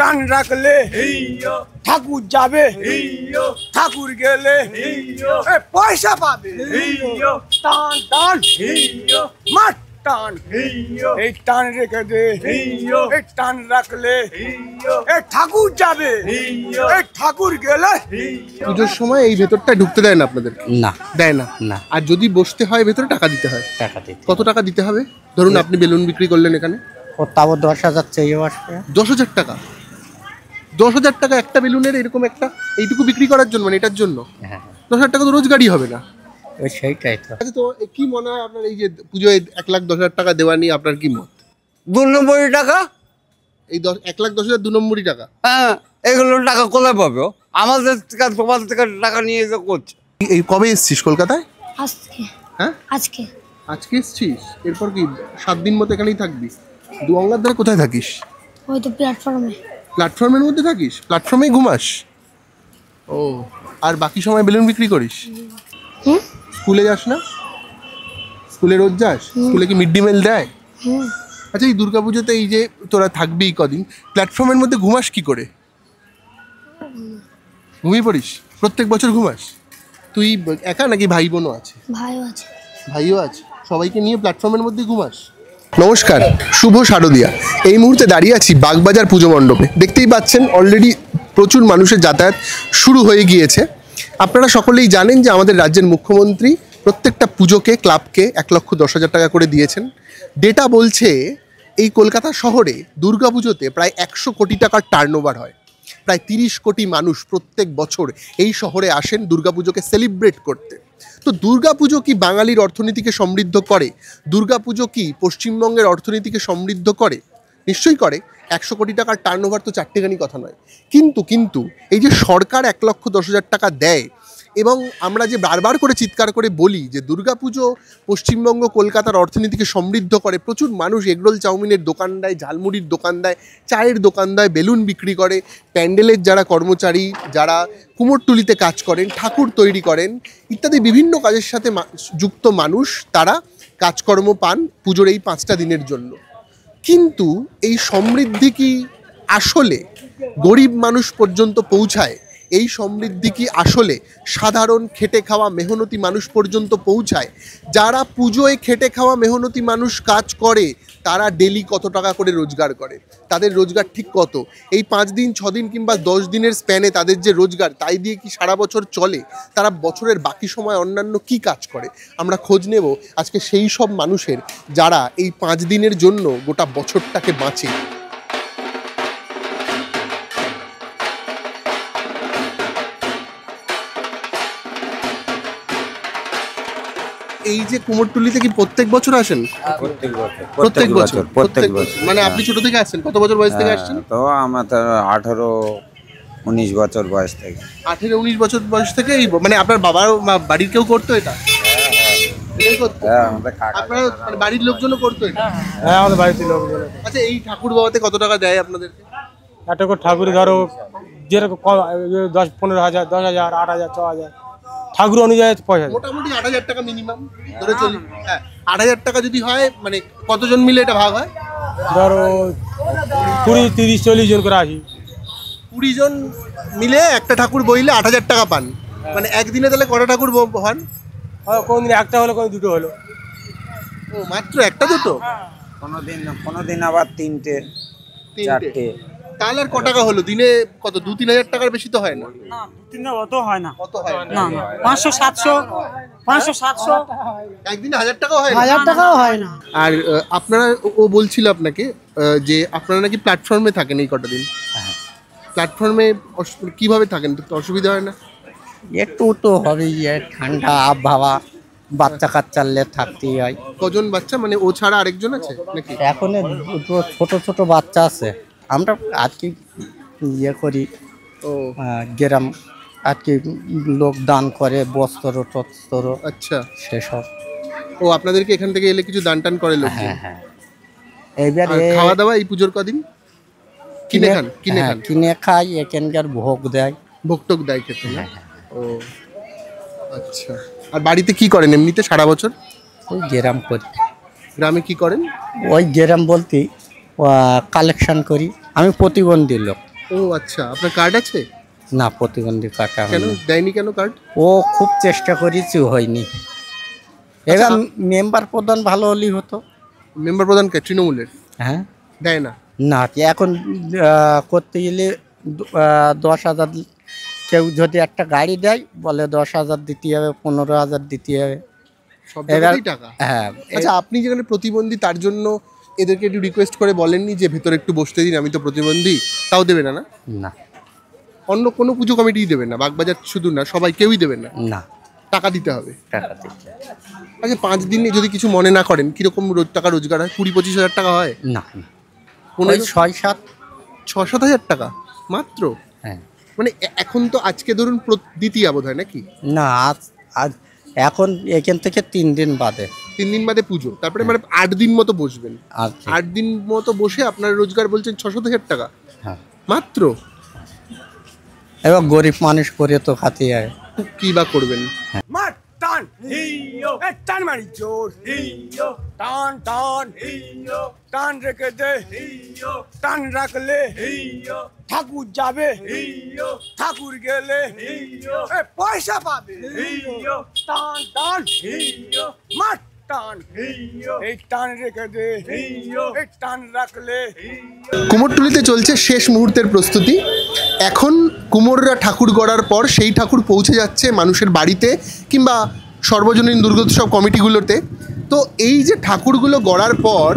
টান রাখলে ঠাকুর যাবে, ঠাকুর গেলে পয়সা পাবে। টান টান মাঠ টান, এই টান রেখে দে, এই টান রাখলে ঠাকুর যাবে, ঠাকুর গেলে। পুজোর সময় এই ভেতরটা ঢুকতে দেয় না আপনাদের? না, দেয় না। আর যদি বসতে হয় ভেতরে টাকা দিতে হয়? টাকা দিতে। কত টাকা দিতে হবে? ধরুন আপনি বেলুন বিক্রি করলেন এখানে, ও তাও 10,000 চাই আসবে। 10,000 টাকা? 10,000 টাকা একটা বেলুনের এরকম একটা এইটুকু বিক্রি করার জন্য, মানে এটার জন্য? হ্যাঁ, 10,000 টাকা তো রোজগারই হবে না। সেইটাই তো। আচ্ছা, তো কি মনে হয় আপনার এই যে পুজোয় 1,10,000 টাকা দেওয়া নিয়ে আপনার কি মত? 2 নম্বরই টাকা। এই 1,10,000 2 নম্বরই টাকা? হ্যাঁ, এগুলো টাকা কোথায় পাবে? আমাদের থেকে তোমাদের থেকে টাকা নিয়ে যে করছে। এই কবে এসছিস কলকাতায়? আজকে। হ্যাঁ, আজকে আজকে এসছিস? এরপর কি 7 দিন মতো এখানেই থাকবি? দুয়াঙ্গার ধারে কোথায় থাকিস? ওই তো প্ল্যাটফর্মে। প্ল্যাটফর্মের মধ্যে থাকিস? প্ল্যাটফর্মেই ঘুমাস? ও, আর বাকি সময় বেলুন বিক্রি করিস? হুম। স্কুলে যাস না? স্কুলে রোজ যাস? স্কুলে কি মিড ডে মিল দেয়? হুম। আচ্ছা, এই দুর্গাপুজোতে এই যে তোরা থাকবি কদিন, প্ল্যাটফর্মের মধ্যে ঘুমাস কি করে? ঘুমিয়ে পড়িস? প্রত্যেক বছর ঘুমাস? তুই একা নাকি ভাই বোনও আছে? ভাইও আছে। ভাইও আছে। সবাইকে নিয়ে প্ল্যাটফর্মের মধ্যে ঘুমাস? নমস্কার, শুভ শারদিয়া। এই মুহূর্তে দাঁড়িয়ে আছি বাগবাজার পুজো মণ্ডপে। দেখতেই পাচ্ছেন অলরেডি প্রচুর মানুষের যাতায়াত শুরু হয়ে গিয়েছে। আপনারা সকলেই জানেন যে আমাদের রাজ্যের মুখ্যমন্ত্রী প্রত্যেকটা পুজোকে, ক্লাবকে 1,10,000 টাকা করে দিয়েছেন। ডেটা বলছে এই কলকাতা শহরে দুর্গাপুজোতে প্রায় 100 কোটি টাকার টার্নওভার হয়। প্রায় 30 কোটি মানুষ প্রত্যেক বছর এই শহরে আসেন দুর্গাপুজোকে সেলিব্রেট করতে। তো দুর্গাপুজো কি বাঙালির অর্থনীতিকে সমৃদ্ধ করে? দুর্গাপুজো কি পশ্চিমবঙ্গের অর্থনীতিকে সমৃদ্ধ করে? নিশ্চয়ই করে। 100 কোটি টাকার টার্নওভার তো চারটেখানি কথা নয়। কিন্তু এই যে সরকার 1,10,000 টাকা দেয়, এবং আমরা যে বারবার করে চিৎকার করে বলি যে দুর্গাপুজো পশ্চিমবঙ্গ, কলকাতার অর্থনীতিকে সমৃদ্ধ করে, প্রচুর মানুষ এগরোল চাউমিনের দোকান দেয়, ঝালমুড়ির দোকান দেয়, চায়ের দোকান দেয়, বেলুন বিক্রি করে, প্যান্ডেলের যারা কর্মচারী, যারা কুমোরটুলিতে কাজ করেন, ঠাকুর তৈরি করেন, ইত্যাদি বিভিন্ন কাজের সাথে যুক্ত মানুষ, তারা কাজকর্ম পান পুজোর এই 5টা দিনের জন্য। কিন্তু এই সমৃদ্ধি কি আসলে গরিব মানুষ পর্যন্ত পৌঁছায়? এই সমৃদ্ধি কি আসলে সাধারণ খেটে খাওয়া মেহনতি মানুষ পর্যন্ত পৌঁছায়? যারা পুজোয় খেটে খাওয়া মেহনতি মানুষ কাজ করে, তারা ডেলি কত টাকা করে রোজগার করে? তাদের রোজগার ঠিক কত? এই 5 দিন, 6 দিন কিংবা 10 দিনের স্প্যানে তাদের যে রোজগার, তাই দিয়ে কি সারা বছর চলে? তারা বছরের বাকি সময় অন্যান্য কি কাজ করে? আমরা খোঁজ নেব আজকে সেই সব মানুষের, যারা এই 5 দিনের জন্য গোটা বছরটাকে বাঁচে। এই যে কুমোরটুলিতে কি প্রত্যেক বছর আসেন? প্রত্যেক বছর। মানে আপনি ছোট থেকে আসছেন? কত বছর বয়স থেকে আসছেন? তো আমার তো 18-19 বছর বয়স থেকে। 18-19 বছর বয়স থেকে এই, মানে আপনার বাবার বাড়ির কেউ করতো এটা? আপনার বাড়ির লোকজনও করতো এটা? হ্যাঁ, আমাদের বাড়িতে লোকজন। আচ্ছা, এই ঠাকুর বাবাতে কত টাকা দেয় আপনাদেরকে? একটা করে ঠাকুর ধরো যেরকম 10-15,000, 10,000, 8,000, 6,000 ঠাকুর অনুযায়ী পয়সা। মোটামুটি 8,000 টাকা মিনিমাম ধরে চলি। হ্যাঁ, 8,000 টাকা যদি হয়, মানে কতজন মিলে এটা ভাগ হয়? ধরো 20, 30, 40 জন করে আসি। 20 জন মিলে একটা ঠাকুর বইলে 8,000 টাকা পান। মানে একদিনে তাহলে কটা ঠাকুর হন? কোনদিন একটা হলো, কোনদিন দুটো হলো। ও, মাত্র একটা দুটো? কোনোদিন আবার 3টে 4টে। তাহলে আর ক টাকা হলো দিনে? কত, 2-3 হাজার টাকার বেশি তো হয় না? না, 2-3 অত হয় না। কত হয়? না, 500-700 একদিনে 1,000 টাকাও হয় না? 1000 টাকাও হয় না। আর আপনারা, ও বলছিল আপনাকে যে আপনারা নাকি প্ল্যাটফর্মে থাকেন এই কটা দিন। প্ল্যাটফর্মে কিভাবে থাকেন? তো অসুবিধা হয় না? একটু তো হবেই, ঠান্ডা আবহাওয়া, বাচ্চা কাচ্চালে থাকতেই হয়। কজন বাচ্চা, মানে ও ছাড়া আরেকজন আছে নাকি? এখন ছোট ছোট বাচ্চা আছে। আমরা আজকে ইয়ে করি, ও গ্রাম আজকে লোক দান করে বস্ত্র টস্ত্র। আচ্ছা, সেসব। ও আপনাদেরকে এখান থেকে এলে কিছু দান টান করে লোক? হ্যাঁ হ্যাঁ। এইবার খাওয়া দাওয়া এই পুজোর কদিন কিনে খান? কিনে খাই, এখানকার ভোগ দেয়, ভোগ টোক দেয় খেতে না? ও আচ্ছা। আর বাড়িতে কি করেন এমনিতে সারা বছর? ওই গ্রাম করি। গ্রামে কি করেন? ওই গ্রাম বলতে কালেকশন করি। আমি প্রতিবন্ধী লোক। ও আচ্ছা, আপনার কার্ড আছে? না, প্রতিবন্ধী কাটা কেন হয়নি। দেয়নি কেন কার্ড? ও খুব চেষ্টা করেছি, হয়নি। এবার মেম্বার প্রধান ভালো হলেই হতো। মেম্বার প্রধান কে, তৃণমূলের? হ্যাঁ, দেয় না? না এখন করতে গেলে 10,000, কেউ যদি একটা গাড়ি দেয় বলে 10,000 দিতে হবে, 15,000 দিতে হবে। সব এবার জায়গাতেই টাকা। হ্যাঁ, আচ্ছা, আপনি যেখানে প্রতিবন্ধী তার জন্য এদেরকে একটু রিকোয়েস্ট করে বলেননি যে ভেতরে একটু বসতে দিন, আমি তো প্রতিবন্ধী? তাও দেবে না? না, না অন্য কোনো পুজো কমিটি দেবেন না, বাগবাজার শুধু না, সবাই কেউই দেবেন না? না, টাকা দিতে হবে। টাকা দিতে আচ্ছা, 5 দিনে যদি কিছু মনে না করেন, কিরকম টাকা রোজগার হয়? 20-25 হাজার টাকা হয়? না, না, 15, 6-7। 6-7 হাজার টাকা মাত্র? হ্যাঁ, মানে এখন তো আজকে ধরুন দ্বিতীয়া বোধ হয় নাকি? না, আজ এখন এখান থেকে 3 দিন বাদে 3 দিন বাদে পুজো, তারপরে মানে 8 দিন মতো বসবেন। আর কি। 8 দিন মতো বসে আপনার রোজগার বলছেন 6-7 হাজার টাকা হ্যাঁ, মাত্র? এবার গরিব মানুষ করে তো খাতে হয়। কি বা করবেন? মার টান হিয়ো এ টান মারি জোর হিয়ো টান টান হিয়ো টান রেখে দে হিয়ো টান রাখলে হিয়ো ঠাকুর যাবে হিয়ো ঠাকুর গেলে হিয়ো এ পয়সা পাবে হিয়ো টান টান হিয়ো মার টান হিয়ো এই টান রেখে দে হিয়ো এই টান রাখলে কুমোরটুলিতে চলছে শেষ মুহূর্তের প্রস্তুতি। এখন কুমোররা ঠাকুর গড়ার পর সেই ঠাকুর পৌঁছে যাচ্ছে মানুষের বাড়িতে কিংবা সর্বজনীন দুর্গোৎসব কমিটিগুলোতে। তো এই যে ঠাকুরগুলো গড়ার পর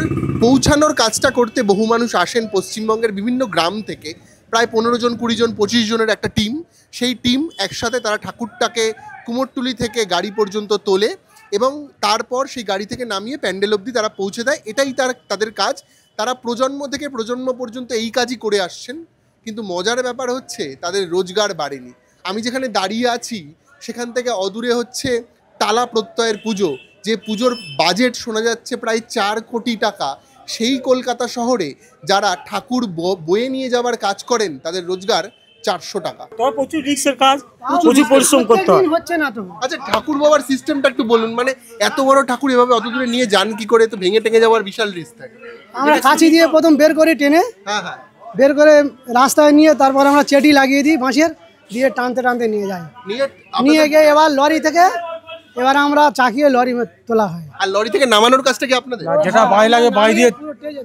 পৌঁছানোর কাজটা করতে বহু মানুষ আসেন পশ্চিমবঙ্গের বিভিন্ন গ্রাম থেকে, প্রায় 15 জন, 20 জন, 25 জনের একটা টিম। সেই টিম একসাথে তারা ঠাকুরটাকে কুমোরটুলি থেকে গাড়ি পর্যন্ত তোলে এবং তারপর সেই গাড়ি থেকে নামিয়ে প্যান্ডেল অবধি তারা পৌঁছে দেয়। এটাই তাদের কাজ। তারা প্রজন্ম থেকে প্রজন্ম পর্যন্ত এই কাজই করে আসছেন। কিন্তু মজার ব্যাপার হচ্ছে তাদের রোজগার বাড়েনি। আমি যেখানে দাঁড়িয়ে আছি সেখান থেকে অদূরে হচ্ছে তালা প্রত্যয়ের পুজো, যে পুজোর বাজেট শোনা যাচ্ছে প্রায় 4 কোটি টাকা। সেই কলকাতা শহরে যারা ঠাকুর বয়ে নিয়ে যাওয়ার কাজ করেন তাদের রোজগার 400 টাকা। তবে প্রচুর রিস্কের কাজ, প্রচুর পরিশ্রম করতে হয়। হচ্ছে না তো। আচ্ছা, ঠাকুর বাবার সিস্টেমটা একটু বলুন। মানে এত বড় ঠাকুর এভাবে অত দূরে নিয়ে যান কি করে? তো ভেঙে টেঙে যাওয়ার বিশাল রিস্ক থাকে। আমরা কাঁচি দিয়ে প্রথম বের করি টেনে, হ্যাঁ হ্যাঁ, বের করে রাস্তায় নিয়ে তারপর আমরা চেটি লাগিয়ে দিই বাঁশের, দিয়ে টানতে টানতে নিয়ে যাই। নিয়ে গিয়ে এবার লরি থেকে এবার আমরা চাকিয়ে লরি তোলা হয়। আর লরি থেকে নামানোর কাজটা কি আপনাদের? যেটা বাঁই লাগে বাঁই দিয়ে,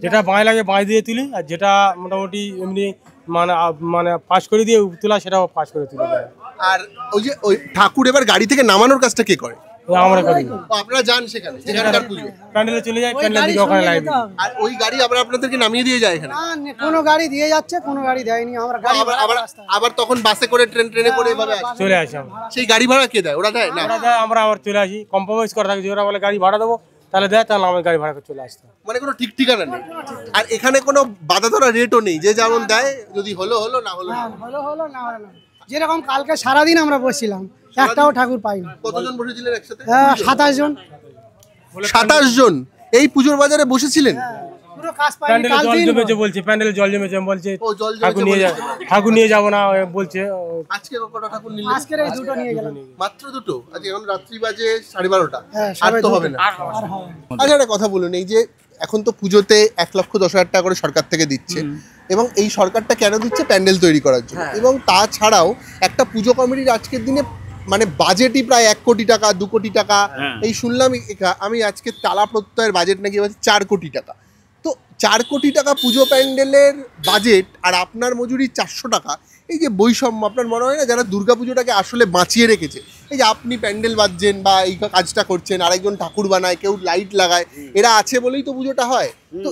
যেটা বাঁই লাগে বাঁই দিয়ে তুলি, আর যেটা মোটামুটি এমনি মানে পাস করে দিয়ে তোলা সেটাও পাস করে তুলে দেয়। আর ওই যে ওই ঠাকুর এবার গাড়ি থেকে নামানোর কাজটা কে করে? আমরা করি, আপনারা যান সেখানে, যেখানকার পুজো প্যান্ডেলে চলে যায়, প্যান্ডেল দিকে ওখানে লাইন দিই। আর ওই গাড়ি আবার আপনাদেরকে নামিয়ে দিয়ে যায় এখানে? কোনো গাড়ি দিয়ে যাচ্ছে, কোনো গাড়ি দেয়নি। আমরা গাড়ি আবার আবার আবার তখন বাসে করে ট্রেনে করে এভাবে আসে? চলে আসি আমরা। সেই গাড়ি ভাড়া কে দেয়? ওরা দেয় না? ওরা দেয়, আমরা আবার চলে আসি। কম্প্রোমাইজ করা থাকে, যে ওরা বলে গাড়ি ভাড়া দেবো তাহলে দেয়, তাহলে আমার গাড়ি ভাড়া করে চলে আসতাম। মানে কোনো ঠিক ঠিকানা নেই। আর এখানে কোনো বাধা ধরা রেটও নেই, যে যেমন দেয়, যদি হলো হলো, না হলো না। হলো হলো, না হলো না। যেরকম কালকে সারাদিন আমরা বসছিলাম, একটাও ঠাকুর পাইনি। কতজন বসেছিলেন একসাথে? 27 জন। 27 জন এই পুজোর বাজারে বসেছিলেন? পুরো কাজ পাইনি। প্যান্ডেলে কাল জল দিন জমেছে বলছে, প্যান্ডেলে জল জমেছে বলছে, ও জল জমেছে ঠাকুর নিয়ে ঠাকুর নিয়ে যাবো না বলছে। আজকে কটা ঠাকুর নিলেন? আজকের এই দুটো নিয়ে গেলাম। মাত্র দুটো? আজকে এখন রাত্রি বাজে 12:30। হ্যাঁ, আর তো হবে না। আচ্ছা, একটা কথা বলুন, এই যে এখন তো পুজোতে 1,10,000 টাকা করে সরকার থেকে দিচ্ছে, এবং এই সরকারটা কেন দিচ্ছে? প্যান্ডেল তৈরি করার জন্য। এবং তাছাড়াও একটা পুজো কমিটির আজকের দিনে মানে বাজেটই প্রায় 1 কোটি টাকা, 2 কোটি টাকা। এই শুনলাম আমি আজকে তালা প্রত্যয়ের বাজেট নাকি 4 কোটি টাকা। তো 4 কোটি টাকা পুজো প্যান্ডেলের বাজেট, আর আপনার মজুরি 400 টাকা। এই যে বৈষম্য, আপনার মনে হয় না যারা দুর্গাপুজোটাকে আসলে বাঁচিয়ে রেখেছে, এই যে আপনি প্যান্ডেল বাঁধছেন বা এই কাজটা করছেন, আরেকজন ঠাকুর বানায়, কেউ লাইট লাগায়, এরা আছে বলেই তো পুজোটা হয়। তো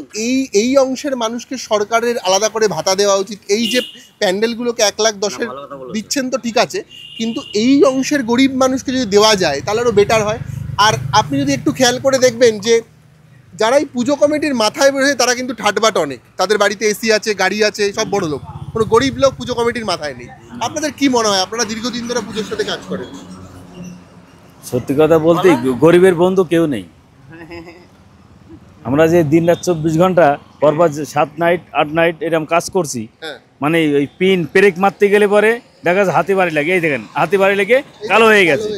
এই অংশের মানুষকে সরকারের আলাদা করে ভাতা দেওয়া উচিত। এই যে প্যান্ডেলগুলোকে 1,10,000 দিচ্ছেন তো ঠিক আছে, কিন্তু এই অংশের গরিব মানুষকে যদি দেওয়া যায় তাহলে আরও বেটার হয়। আর আপনি যদি একটু খেয়াল করে দেখবেন যে যারা এই পুজো কমিটির মাথায় বসে তারা কিন্তু ঠাটবাট অনেক, তাদের বাড়িতে এসি আছে, গাড়ি আছে, সব বড় লোক। কোনো গরিব লোক পুজো কমিটির মাথায় নেই। আপনাদের কি মনে হয়? আপনারা দীর্ঘদিন ধরে পুজোর সাথে কাজ করেন। সত্যি কথা বলতে গরিবের বন্ধু কেউ নেই। আমরা যে দিন রাত 24 ঘন্টা পরপর 7 নাইট 8 নাইট এরকম কাজ করছি, মানে ওই পিন পেরেক মারতে গেলে পরে দেখা যাচ্ছে হাতে বাড়ি লাগে। এই দেখেন হাতে বাড়ি লেগে কালো হয়ে গেছে।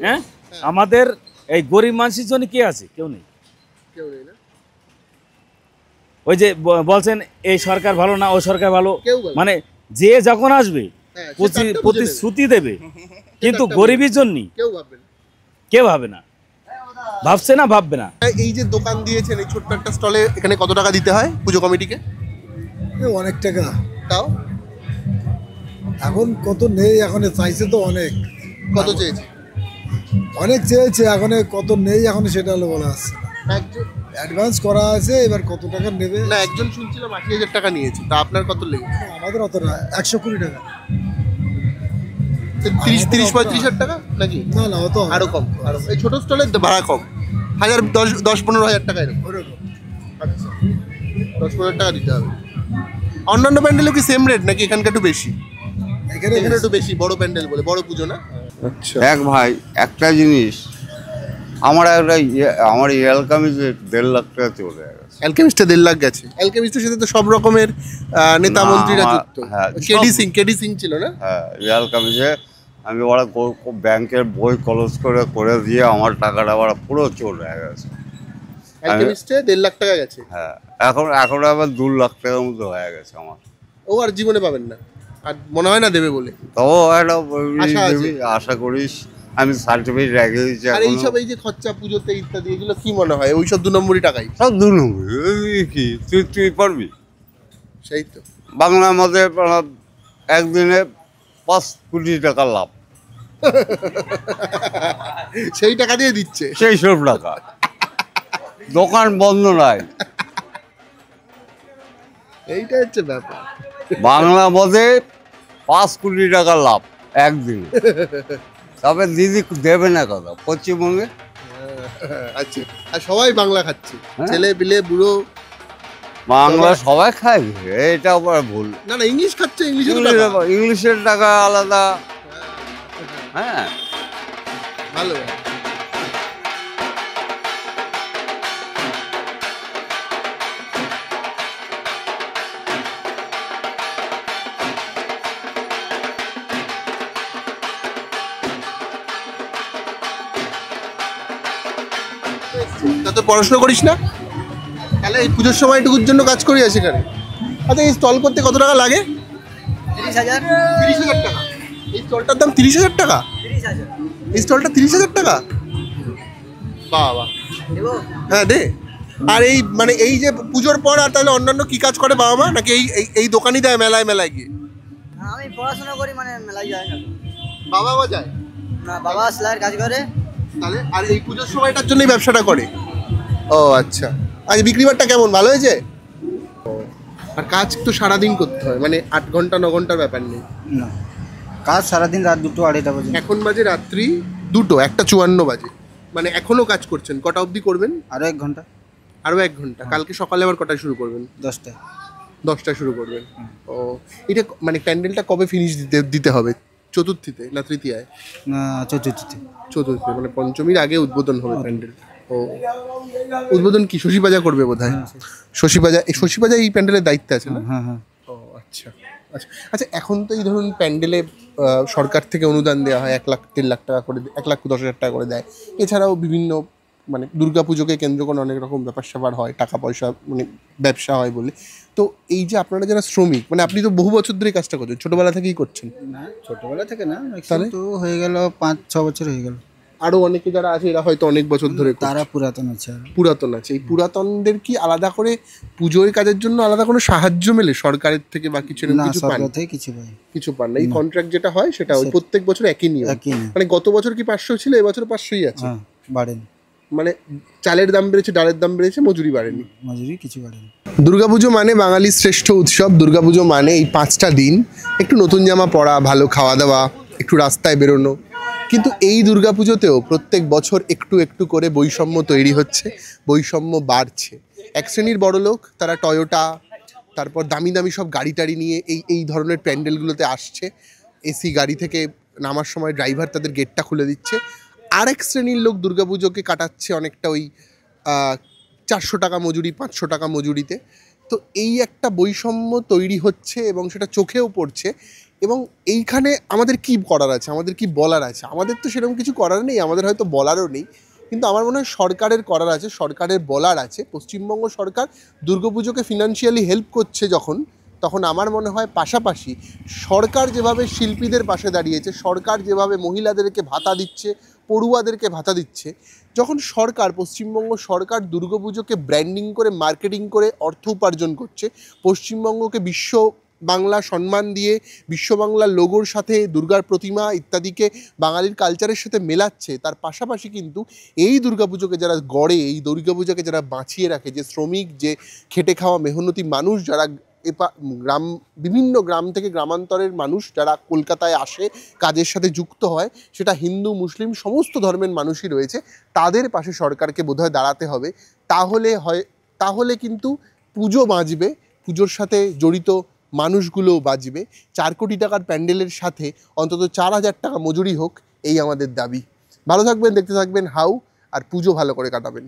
হ্যাঁ, আমাদের এই গরিব মানুষের জন্য কে আছে? কেউ নেই। ওই যে বলছেন এই সরকার ভালো না, ওই সরকার ভালো, মানে যে যখন আসবে হ্যাঁ, সে তারটা বুঝে প্রতিশ্রুতি দেবে, কিন্তু গরিবের জন্য কেউ ভাববেন কে ভাবে না, ভাবছে না, ভাববে না। এই যে দোকান দিয়েছেন এই ছোট্ট একটা স্টলে, এখানে কত টাকা দিতে হয় পুজো কমিটিকে? অনেক টাকা। তাও এখন কত নেই, এখন চাইছে তো অনেক, কত চেয়েছে? অনেক চেয়েছে, এখন কত নেই এখন সেটা হলো বলা আছে। একজন অ্যাডভান্স করা আছে, এবার কত টাকা নেবে? না, একজন শুনছিলাম 80,000 টাকা নিয়েছে, তা আপনার কত লেগেছে? আমাদের অত না, 120 টাকা। 30-35,000 টাকা নাকি? না না, অত আরো কম, আরো এই ছোট স্টলের ভাড়া কম, 10-15,000 টাকা এরকম। আচ্ছা, 10-15,000 টাকা দিতে হবে। অন্যান্য প্যান্ডেলও কি সেম রেট নাকি এখানকার একটু বেশি? এখানে একটু বেশি, বড় প্যান্ডেল বলে, বড় পুজো না? আচ্ছা। এক ভাই একটা জিনিস, আমার এলকামিজে 1.5 লাখ টাকা চলে গেছে। অ্যালকেমিস্টে 1.5 লাখ গেছে। অ্যালকেমিস্টের সাথে তো সব রকমের নেতা মন্ত্রীরা যুক্ত। হ্যাঁ, কেডি সিং ছিল না? হ্যাঁ, এলকামিজে আমি ওরা ব্যাংকের বই ক্লোজ করে দিয়ে আমার টাকাটা ওরা পুরো চলে গেছে। অ্যালকেমিস্টে 1.5 লাখ টাকা গেছে। হ্যাঁ, এখন আবার 2 লাখ টাকার মতো হয়ে গেছে আমার। ও আর জীবনে পাবেন না, আর মনে হয় না দেবে বলে। তবু একটা আশা আছে। আশা করিস, আমি সার্টিফিকেট রেখে দিচ্ছি। আর এইসব এই যে খরচা পুজোতে ইত্যাদি, এগুলো কি মনে হয় ওইসব 2 নম্বরই টাকাই? সব 2 নম্বর। কি তুই পারবি? সেই তো বাংলার মধ্যে একদিনে 5 কোটি টাকা লাভ, সেই টাকা দিয়ে দিচ্ছে। সেই সব টাকা, দোকান বন্ধ নাই। এইটা হচ্ছে ব্যাপার। বাংলা মধ্যে 5 কোটি টাকা লাভ একদিনে। তবে দিদি দেবে না কথা পশ্চিমবঙ্গে। আচ্ছা, আর সবাই বাংলা খাচ্ছে, হ্যাঁ। ছেলে পিলে বুড়ো বাংলা সবাই খায়, এটা আবার ভুল। না না, ইংলিশ খাচ্ছে, ইংলিশের টাকা আলাদা। হ্যাঁ, ভালো। তা তো পড়াশোনা করিস না, তাহলে এই পুজোর সময় এটুকুর জন্য কাজ করি আসে এখানে। আচ্ছা, এই স্টল করতে কত টাকা লাগে? 30,000। 30,000 টাকা? এই স্টলটার দাম 30,000 টাকা? এই স্টলটা 30,000 টাকা? বাবা, হ্যাঁ দে। আর এই মানে এই যে পুজোর পর আর তাহলে অন্যান্য কি কাজ করে বাবা মা, নাকি এই দোকানই দেয় মেলায় গিয়ে? আমি পড়াশোনা করি, মানে মেলায় যাই না। বাবা মা যায় না, বাবা সেলাইয়ের কাজ করে। তাহলে আর এই পুজোর সময়টার জন্যই ব্যবসাটা করে? ও আচ্ছা। আজ বিক্রিবারটা কেমন, ভালো হয়েছে? আর কাজ তো সারাদিন করতে হয়, মানে 8 ঘন্টা 9 ঘন্টার ব্যাপার নেই না, কাজ সারাদিন, রাত 2টো 2:30 বাজে। এখন বাজে রাত্রি 2টো, 1:54 বাজে, মানে এখনো কাজ করছেন। কটা অবধি করবেন? আরও 1 ঘন্টা। আরও 1 ঘন্টা। কালকে সকালে আবার কটায় শুরু করবেন? 10টায়। 10টায় শুরু করবেন। ও, এটা মানে প্যান্ডেলটা কবে ফিনিশ দিতে হবে? চতুর্থীতে না তৃতীয়ায়? না, চতুর্থীতে। চতুর্থীতে, মানে পঞ্চমীর আগে উদ্বোধন হবে প্যান্ডেল। ও, উদ্বোধন কি শশী পাজা করবে বোধহয়? শশী পাজা এই প্যান্ডেলের দায়িত্বে আছে না? হ্যাঁ হ্যাঁ। ও আচ্ছা আচ্ছা। আচ্ছা, এখন তো এই ধরুন প্যান্ডেলে সরকার থেকে অনুদান দেওয়া হয়, 1 লাখ 1.5 লাখ টাকা করে, 1,10,000 টাকা করে দেয়। এছাড়াও বিভিন্ন মানে দুর্গাপুজোকে কেন্দ্র করে অনেক রকম ব্যাপার স্যাপার হয়, টাকা পয়সা মানে ব্যবসা হয় বলে। তো এই যে আপনারা যারা শ্রমিক, মানে আপনি তো বহু বছর ধরে কাজটা করছেন, ছোটবেলা থেকেই করছেন? না, ছোটবেলা থেকে না, তাহলে তো হয়ে গেল 5-6 বছর হয়ে গেল। আরো অনেকে যারা আছে এরা হয়তো অনেক বছর ধরে করছে। তারা পুরাতন আছে। পুরাতন আছে। এই পুরাতনদের কি আলাদা করে পুজোর কাজের জন্য আলাদা কোনো সাহায্য মেলে সরকারের থেকে বা কিছু? না, কিছু পান? সরকার থেকে কিছু পাই না। এই কন্ট্রাক্ট যেটা হয় সেটা ওই প্রত্যেক বছর একই নিয়ম। মানে গত বছর কি 500 ছিল, এবছর 500ই আছে? হ্যাঁ, বাড়েনি। মানে চালের দাম বেড়েছে, ডালের দাম বেড়েছে, মজুরি বাড়েনি। মজুরি কিছু বাড়েনি। দুর্গাপুজো মানে বাঙালির শ্রেষ্ঠ উৎসব। দুর্গাপুজো মানে এই 5টা দিন একটু নতুন জামা পরা, ভালো খাওয়া দাওয়া, একটু রাস্তায় বেরোনো। কিন্তু এই দুর্গাপুজোতেও প্রত্যেক বছর একটু একটু করে বৈষম্য তৈরি হচ্ছে, বৈষম্য বাড়ছে। এক শ্রেণীর বড় লোক, তারা টয়োটা, তারপর দামি দামি সব গাড়ি টাড়ি নিয়ে এই ধরনের প্যান্ডেলগুলোতে আসছে। এসি গাড়ি থেকে নামার সময় ড্রাইভার তাদের গেটটা খুলে দিচ্ছে। আরেক শ্রেণীর লোক দুর্গাপুজোকে কাটাচ্ছে অনেকটা ওই 400 টাকা মজুরি, 500 টাকা মজুরিতে। তো এই একটা বৈষম্য তৈরি হচ্ছে এবং সেটা চোখেও পড়ছে। এবং এইখানে আমাদের কি করার আছে, আমাদের কি বলার আছে? আমাদের তো সেরকম কিছু করার নেই, আমাদের হয়তো বলারও নেই। কিন্তু আমার মনে হয় সরকারের করার আছে, সরকারের বলার আছে। পশ্চিমবঙ্গ সরকার দুর্গাপুজোকে ফিনান্সিয়ালি হেল্প করছে যখন, তখন আমার মনে হয় পাশাপাশি সরকার যেভাবে শিল্পীদের পাশে দাঁড়িয়েছে, সরকার যেভাবে মহিলাদেরকে ভাতা দিচ্ছে, পড়ুয়াদেরকে ভাতা দিচ্ছে, যখন সরকার, পশ্চিমবঙ্গ সরকার দুর্গাপুজোকে ব্র্যান্ডিং করে, মার্কেটিং করে অর্থ উপার্জন করছে, পশ্চিমবঙ্গকে বিশ্ব বাংলা সম্মান দিয়ে বিশ্ব বাংলার লোগোর সাথে দুর্গার প্রতিমা ইত্যাদিকে বাঙালির কালচারের সাথে মেলাচ্ছে, তার পাশাপাশি কিন্তু এই দুর্গাপুজোকে যারা গড়ে, এই দুর্গাপুজোকে যারা বাঁচিয়ে রাখে, যে শ্রমিক, যে খেটে খাওয়া মেহনতি মানুষ, যারা বিভিন্ন গ্রাম থেকে গ্রামান্তরের মানুষ যারা কলকাতায় আসে, কাজের সাথে যুক্ত হয়, সেটা হিন্দু মুসলিম সমস্ত ধর্মের মানুষই রয়েছে, তাদের পাশে সরকারকে বোধহয় দাঁড়াতে হবে। তাহলে কিন্তু পুজো বাঁচবে, পুজোর সাথে জড়িত মানুষগুলোও বাঁচবে। 4 কোটি টাকার প্যান্ডেলের সাথে অন্তত 4,000 টাকা মজুরি হোক, এই আমাদের দাবি। ভালো থাকবেন, দেখতে থাকবেন হাউ, আর পুজো ভালো করে কাটাবেন।